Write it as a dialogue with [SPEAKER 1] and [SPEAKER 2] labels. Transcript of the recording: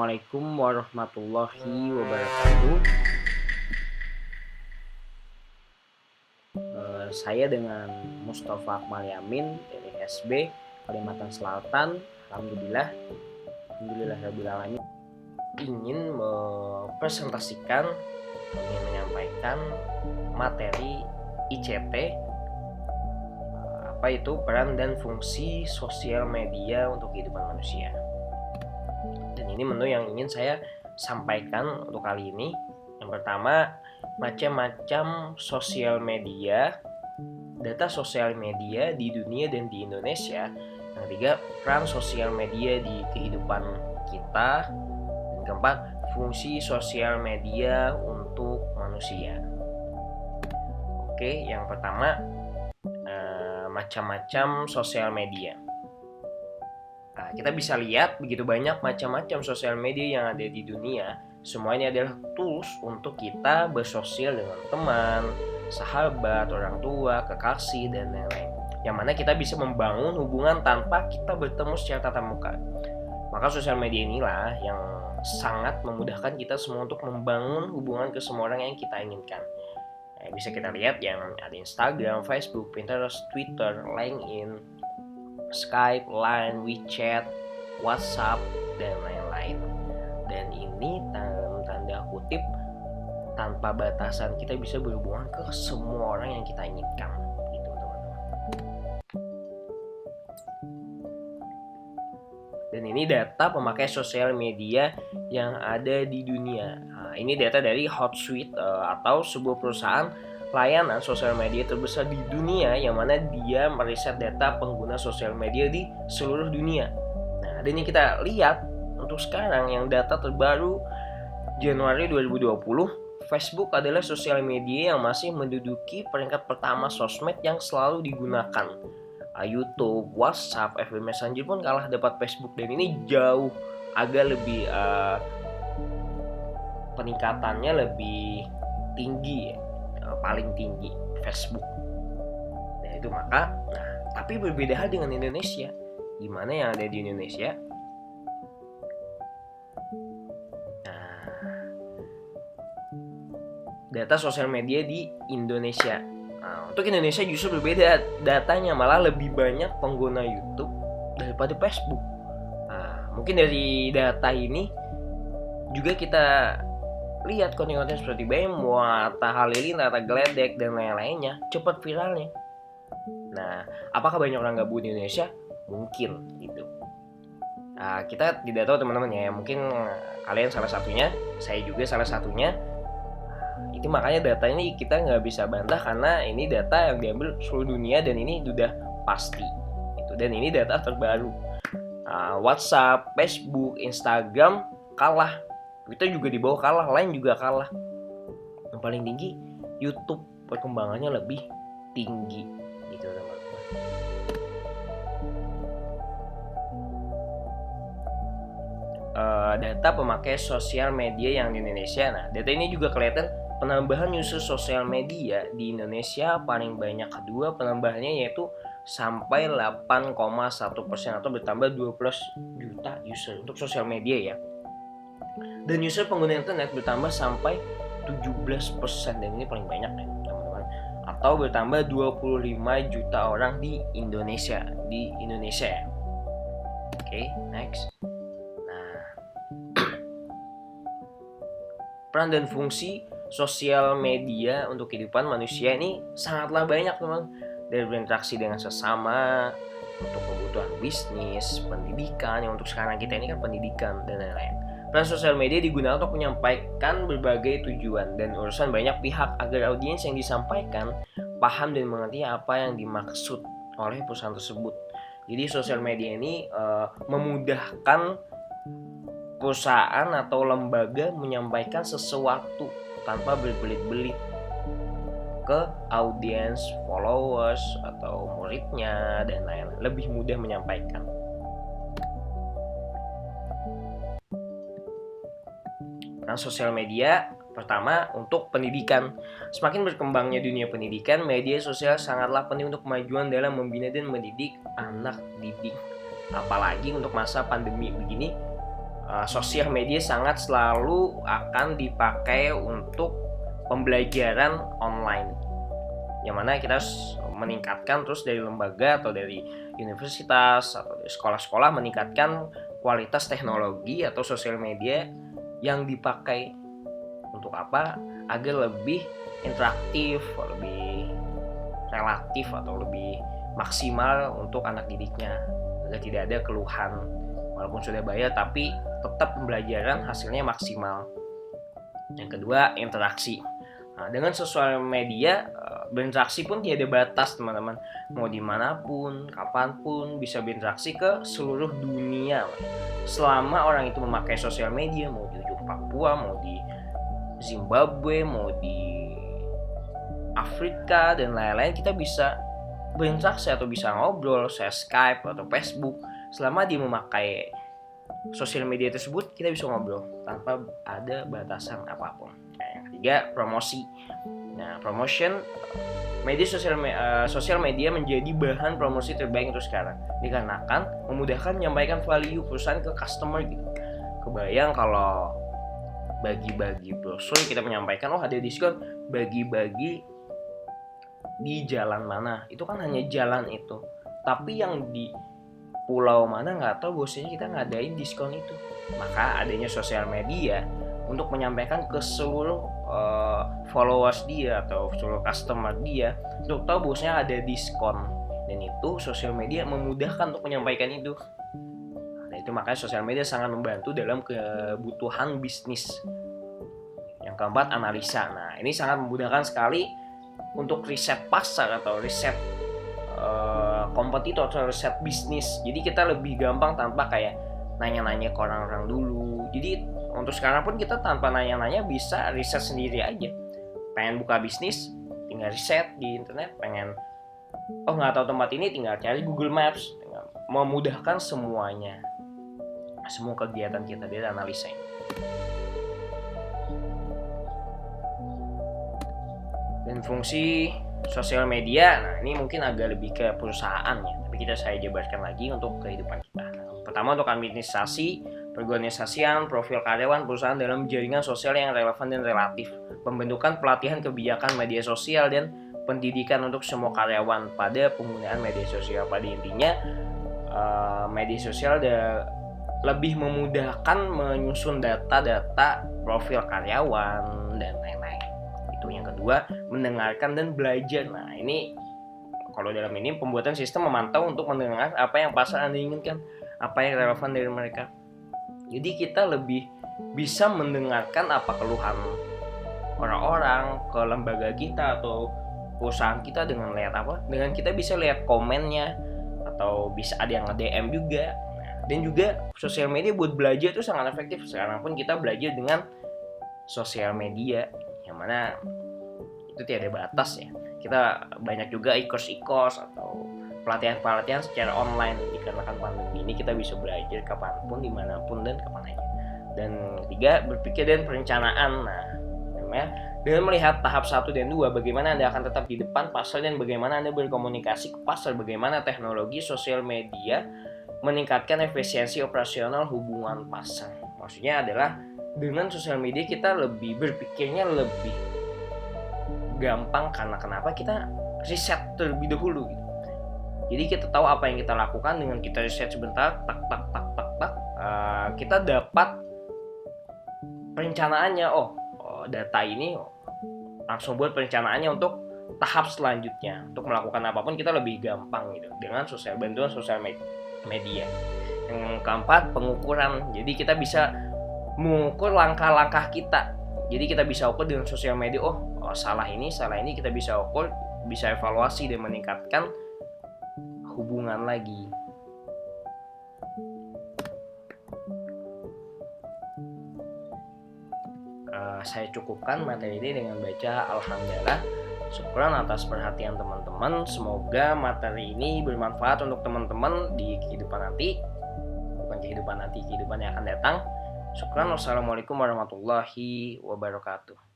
[SPEAKER 1] Assalamualaikum warahmatullahi wabarakatuh. Saya dengan Mustafa Akmal Yamin dari SB Kalimantan Selatan. Alhamdulillahirobbilalamin. Ingin mempresentasikan, ingin menyampaikan materi ICT, apa itu peran dan fungsi sosial media untuk kehidupan manusia. Dan ini menu yang ingin saya sampaikan untuk kali ini. Yang pertama, macam-macam sosial media, data sosial media di dunia dan di Indonesia. Yang ketiga, peran sosial media di kehidupan kita. Dan keempat, fungsi sosial media untuk manusia. Oke, yang pertama, macam-macam sosial media. Nah, kita bisa lihat begitu banyak macam-macam sosial media yang ada di dunia. Semuanya adalah tools untuk kita bersosial dengan teman, sahabat, orang tua, kekasih, dan lain-lain. Yang mana kita bisa membangun hubungan tanpa kita bertemu secara tatap muka. Maka sosial media inilah yang sangat memudahkan kita semua untuk membangun hubungan ke semua orang yang kita inginkan. Bisa kita lihat yang ada Instagram, Facebook, Pinterest, Twitter, LinkedIn, Skype, Line, WeChat, WhatsApp, dan lain-lain. Dan ini tanda kutip tanpa batasan, kita bisa berhubungan ke semua orang yang kita inginkan, gitu teman-teman. Dan ini data pemakai sosial media yang ada di dunia. Nah, ini data dari Hootsuite atau sebuah perusahaan layanan sosial media terbesar di dunia, yang mana dia meriset data pengguna sosial media di seluruh dunia. Nah, dan ini kita lihat untuk sekarang yang data terbaru Januari 2020, Facebook adalah sosial media yang masih menduduki peringkat pertama sosmed yang selalu digunakan. YouTube, WhatsApp, FB Messenger pun kalah dapat Facebook, dan ini jauh agak lebih peningkatannya lebih tinggi, paling tinggi Facebook. Nah itu tapi berbeda hal dengan Indonesia. Gimana yang ada di Indonesia? Data sosial media di Indonesia. Untuk Indonesia justru berbeda datanya, malah lebih banyak pengguna YouTube daripada Facebook. Mungkin dari data ini juga kita lihat konten-konten seperti Bemo, Atta Halilintar, Atta Gledek, dan lain-lainnya cepat viralnya. Nah, apakah banyak orang gabut di Indonesia? Mungkin gitu. Kita tidak tahu teman-teman ya. Mungkin kalian salah satunya, saya juga salah satunya. Itu makanya data ini kita nggak bisa bantah, karena ini data yang diambil seluruh dunia dan ini sudah pasti. Dan ini data terbaru. WhatsApp, Facebook, Instagram kalah. Twitter juga di bawah kalah, Line juga kalah. Yang paling tinggi YouTube, perkembangannya lebih tinggi gitu teman-teman. Data pemakai sosial media yang di Indonesia. Nah, data ini juga kelihatan penambahan user sosial media di Indonesia paling banyak. Kedua penambahannya yaitu sampai 8,1% atau bertambah 12 juta user untuk sosial media ya. Dan user pengguna internet bertambah sampai 17%, dan ini paling banyak ya teman-teman. Atau bertambah 25 juta orang di Indonesia. Oke, next. Peran dan fungsi sosial media untuk kehidupan manusia ini sangatlah banyak teman. Dari berinteraksi dengan sesama, untuk kebutuhan bisnis, pendidikan, yang untuk sekarang kita ini kan pendidikan, dan lain-lain. Peran sosial media digunakan untuk menyampaikan berbagai tujuan dan urusan banyak pihak agar audiens yang disampaikan paham dan mengerti apa yang dimaksud oleh perusahaan tersebut. Jadi sosial media ini memudahkan perusahaan atau lembaga menyampaikan sesuatu tanpa berbelit-belit ke audiens, followers, atau muridnya, dan lain-lain. Lebih mudah menyampaikan. Nah, sosial media pertama untuk pendidikan. Semakin berkembangnya dunia pendidikan, media sosial sangatlah penting untuk kemajuan dalam membina dan mendidik anak didik. Apalagi untuk masa pandemi begini, sosial media sangat selalu akan dipakai untuk pembelajaran online, yang mana kita harus meningkatkan terus dari lembaga atau dari universitas atau dari sekolah-sekolah meningkatkan kualitas teknologi atau sosial media yang dipakai untuk apa? Agar lebih interaktif, lebih relatif atau lebih maksimal untuk anak didiknya, agar tidak ada keluhan walaupun sudah bayar tapi tetap pembelajaran hasilnya maksimal. Yang kedua, interaksi. Nah, dengan sosial media berinteraksi pun tiada batas teman-teman, mau dimanapun, kapanpun bisa berinteraksi ke seluruh dunia. Selama orang itu memakai sosial media, mau di ujung Papua, mau di Zimbabwe, mau di Afrika dan lain-lain, kita bisa berinteraksi atau bisa ngobrol, saya Skype atau Facebook. Selama dia memakai sosial media tersebut, kita bisa ngobrol tanpa ada batasan apapun. Yang ketiga, promosi. Nah, promotion, sosial media menjadi bahan promosi terbaik untuk sekarang, dikarenakan memudahkan menyampaikan value perusahaan ke customer gitu. Kebayang kalau bagi-bagi brosur, kita menyampaikan ada diskon, bagi-bagi di jalan mana, itu kan hanya jalan itu, tapi yang di pulau mana nggak tahu, bosnya kita ngadain diskon itu. Maka adanya sosial media untuk menyampaikan ke seluruh followers dia atau seluruh customer dia untuk tahu bosnya ada diskon, dan itu sosial media memudahkan untuk menyampaikan itu. Nah, itu makanya sosial media sangat membantu dalam kebutuhan bisnis. Yang keempat, analisa. Nah, ini sangat memudahkan sekali untuk riset pasar atau riset kompetitor atau riset bisnis. Jadi kita lebih gampang tanpa kayak nanya-nanya ke orang-orang dulu. Jadi untuk sekarang pun kita tanpa nanya-nanya bisa riset sendiri aja. Pengen buka bisnis, tinggal riset di internet. Pengen nggak tahu tempat ini, tinggal cari Google Maps. Memudahkan semuanya, semua kegiatan kita dari analisa ini. Dan fungsi sosial media, nah ini mungkin agak lebih ke perusahaan ya, tapi saya jabarkan lagi untuk kehidupan kita. Pertama, untuk administrasi, perorganisasian, profil karyawan perusahaan dalam jaringan sosial yang relevan dan relatif, pembentukan pelatihan kebijakan media sosial, dan pendidikan untuk semua karyawan pada penggunaan media sosial. Pada intinya, media sosial lebih memudahkan menyusun data-data profil karyawan dan lain-lain. Itu yang kedua, mendengarkan dan belajar. Nah, ini kalau dalam ini pembuatan sistem memantau untuk mendengar apa yang pasar Anda inginkan, apa yang relevan dari mereka. Jadi kita lebih bisa mendengarkan apa keluhan orang-orang ke lembaga kita atau perusahaan kita dengan lihat apa? Dengan kita bisa lihat komennya atau bisa ada yang nge-DM juga. Dan juga sosial media buat belajar itu sangat efektif. Sekarang pun kita belajar dengan sosial media, yang mana itu tiada batas ya. Kita banyak juga e-course atau pelatihan-pelatihan secara online. Dikarenakan pandemi ini kita bisa belajar kapanpun, dimanapun, dan kapan aja. Dan ketiga, berpikir dan perencanaan. Nah, namanya dengan melihat tahap 1 dan 2, bagaimana Anda akan tetap di depan pasar dan bagaimana Anda berkomunikasi ke pasar, bagaimana teknologi sosial media meningkatkan efisiensi operasional hubungan pasar. Maksudnya adalah dengan sosial media kita lebih berpikirnya lebih gampang, karena kenapa? Kita riset terlebih dahulu gitu. Jadi kita tahu apa yang kita lakukan dengan kita riset sebentar, tak, kita dapat perencanaannya. Data ini langsung buat perencanaannya untuk tahap selanjutnya, untuk melakukan apapun kita lebih gampang gitu dengan bantuan sosial media. Yang keempat, pengukuran. Jadi kita bisa mengukur langkah-langkah kita. Jadi kita bisa ukur dengan sosial media. Salah ini kita bisa ukur, bisa evaluasi dan meningkatkan hubungan lagi. Saya cukupkan materi ini dengan baca Alhamdulillah. Syukran atas perhatian teman-teman. Semoga materi ini bermanfaat untuk teman-teman di kehidupan nanti. Bukan kehidupan nanti, kehidupan yang akan datang. Syukran. Wassalamualaikum warahmatullahi wabarakatuh.